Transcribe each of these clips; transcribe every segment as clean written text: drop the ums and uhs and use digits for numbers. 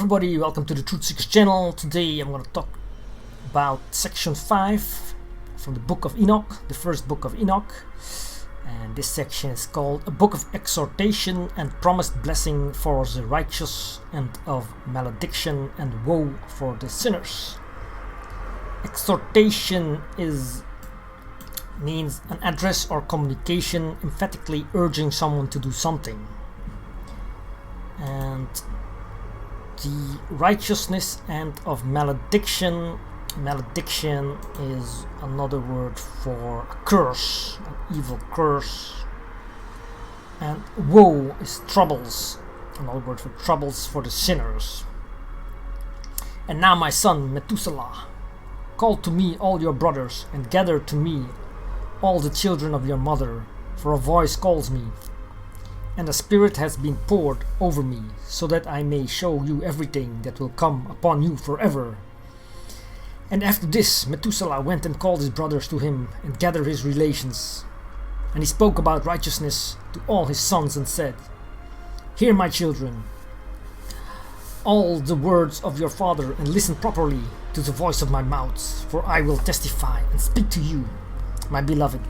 everybody, welcome to the Truth Seekers channel. Today I'm going to talk about section 5 from the Book of Enoch, the first Book of Enoch. And this section is called A Book of Exhortation and Promised Blessing for the Righteous and of Malediction and Woe for the Sinners. Exhortation means an address or communication emphatically urging someone to do something. And the righteousness and of malediction. Malediction is another word for a curse, an evil curse. And woe is troubles, another word for troubles for the sinners. And now, my son Methuselah, call to me all your brothers, and gather to me all the children of your mother, for a voice calls me. And the Spirit has been poured over me, so that I may show you everything that will come upon you forever. And after this, Methuselah went and called his brothers to him, and gathered his relations. And he spoke about righteousness to all his sons, and said, Hear, my children, all the words of your father, and listen properly to the voice of my mouth, for I will testify and speak to you, my beloved.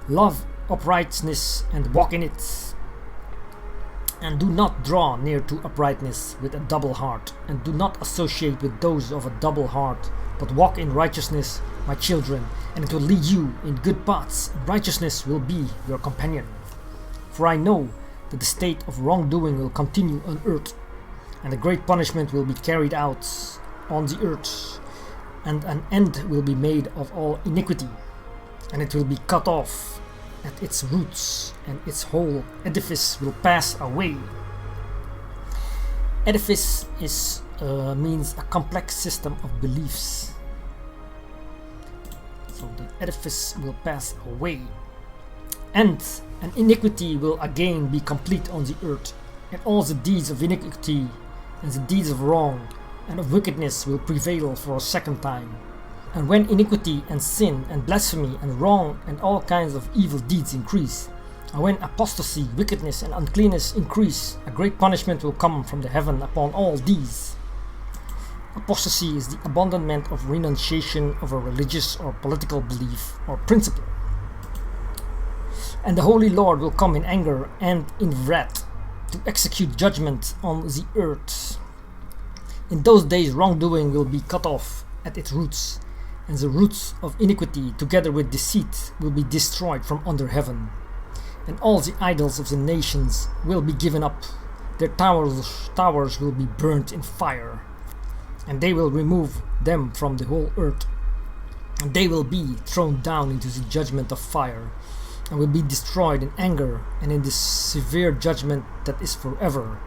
Love uprightness and walk in it. And do not draw near to uprightness with a double heart, and do not associate with those of a double heart, but walk in righteousness, my children, and it will lead you in good paths, and righteousness will be your companion. For I know that the state of wrongdoing will continue on earth, and a great punishment will be carried out on the earth, and an end will be made of all iniquity, and it will be cut off at its roots, and its whole edifice will pass away. Edifice means a complex system of beliefs. So the edifice will pass away, and an iniquity will again be complete on the earth, and all the deeds of iniquity and the deeds of wrong and of wickedness will prevail for a second time. And when iniquity and sin and blasphemy and wrong and all kinds of evil deeds increase, and when apostasy, wickedness and uncleanness increase, a great punishment will come from the heaven upon all these. Apostasy is the abandonment of renunciation of a religious or political belief or principle. And the Holy Lord will come in anger and in wrath to execute judgment on the earth. In those days wrongdoing will be cut off at its roots, and the roots of iniquity together with deceit will be destroyed from under heaven. And all the idols of the nations will be given up, their towers will be burnt in fire, and they will remove them from the whole earth, and they will be thrown down into the judgment of fire, and will be destroyed in anger and in this severe judgment that is forever.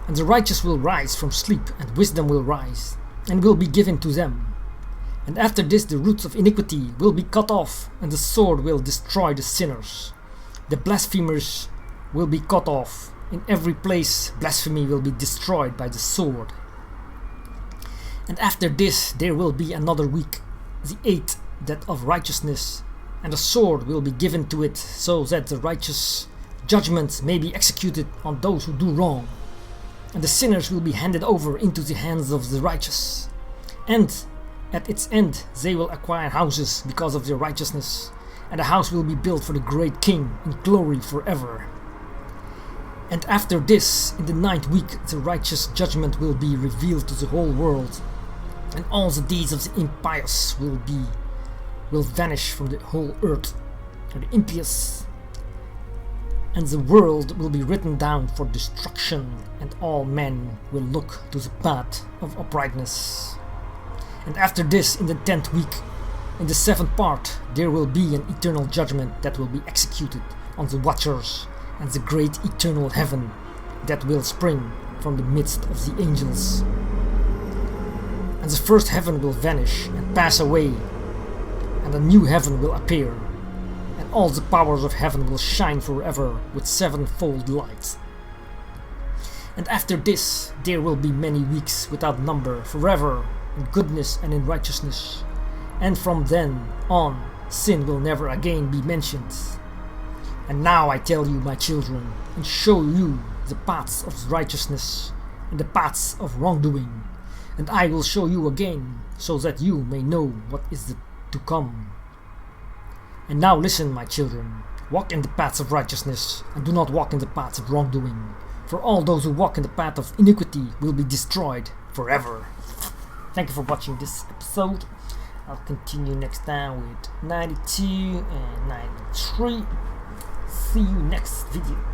And the righteous will rise from sleep, and wisdom will rise, and will be given to them. And after this the roots of iniquity will be cut off, and the sword will destroy the sinners. The blasphemers will be cut off. In every place blasphemy will be destroyed by the sword. And after this there will be another week, the 8th, that of righteousness, and the sword will be given to it, so that the righteous judgment may be executed on those who do wrong. And the sinners will be handed over into the hands of the righteous. And at its end they will acquire houses because of their righteousness, and a house will be built for the great king in glory forever. And after this, in the 9th week, the righteous judgment will be revealed to the whole world, and all the deeds of the impious will vanish from the whole earth, or the impious, and the world will be written down for destruction, and all men will look to the path of uprightness. And after this, in the 10th week, in the 7th part, there will be an eternal judgment that will be executed on the watchers, and the great eternal heaven that will spring from the midst of the angels. And the first heaven will vanish and pass away, and a new heaven will appear, and all the powers of heaven will shine forever with sevenfold light. And after this, there will be many weeks without number forever, in goodness and in righteousness, and from then on sin will never again be mentioned. And now I tell you, my children, and show you the paths of righteousness, in the paths of wrongdoing, and I will show you again, so that you may know what is to come. And now listen, my children, walk in the paths of righteousness, and do not walk in the paths of wrongdoing, for all those who walk in the path of iniquity will be destroyed forever. Thank you for watching this episode. I'll continue next time with 92 and 93. See you next video.